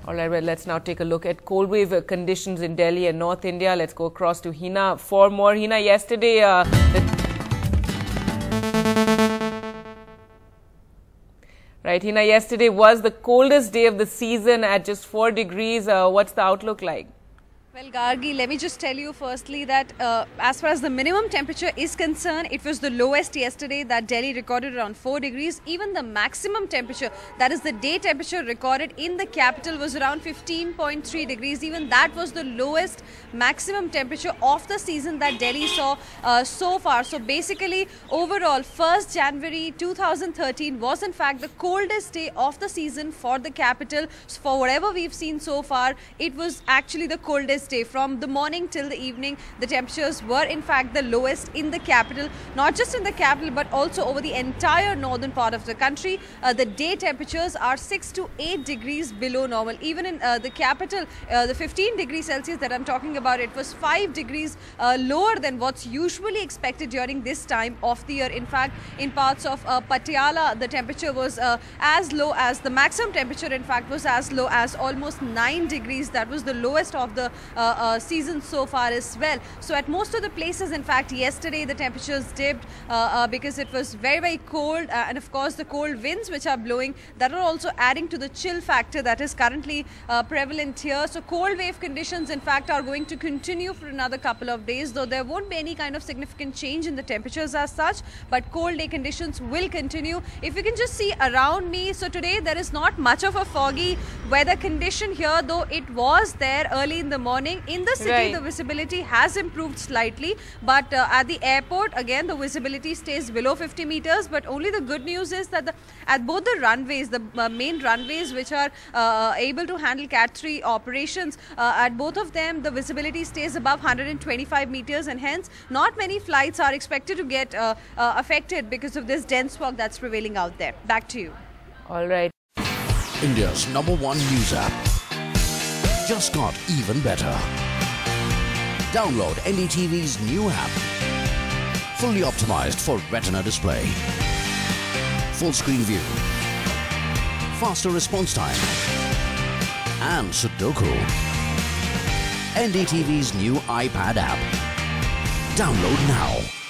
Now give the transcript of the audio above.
All right, well, let's now take a look at cold wave conditions in Delhi and North India. Let's go across to Hina for more. Hina, yesterday, Hina, yesterday was the coldest day of the season at just 4 degrees. What's the outlook like? Well, Gargi, let me just tell you firstly that as far as the minimum temperature is concerned, it was the lowest yesterday that Delhi recorded around 4 degrees. Even the maximum temperature, that is the day temperature recorded in the capital, was around 15.3 degrees. Even that was the lowest maximum temperature of the season that Delhi saw so far. So basically, overall, 1st January 2013 was in fact the coldest day of the season for the capital. So for whatever we've seen so far, it was actually the coldest day. From the morning till the evening, the temperatures were in fact the lowest in the capital, not just in the capital but also over the entire northern part of the country. The day temperatures are 6 to 8 degrees below normal. Even in the capital, the 15 degrees Celsius that I'm talking about, it was 5 degrees lower than what's usually expected during this time of the year. In fact, in parts of Patiala, the temperature was as low as the maximum temperature, in fact, was as low as almost 9 degrees. That was the lowest of the season so far as well. So at most of the places, in fact, yesterday the temperatures dipped because it was very, very cold, and of course the cold winds which are blowing, that are also adding to the chill factor that is currently prevalent here. So cold wave conditions, in fact, are going to continue for another couple of days, though there won't be any kind of significant change in the temperatures as such, but cold day conditions will continue. If you can just see around me, so today there is not much of a foggy weather condition here, though it was there early in the morning. In the city, the visibility has improved slightly, but at the airport, again, the visibility stays below 50 meters. But only the good news is that at both the runways, the main runways which are able to handle Cat 3 operations, at both of them, the visibility stays above 125 meters, and hence not many flights are expected to get affected because of this dense fog that's prevailing out there. Back to you. All right. India's #1 news app just got even better. Download NDTV's new app. Fully optimized for Retina display. Full screen view. Faster response time. And Sudoku. NDTV's new iPad app. Download now.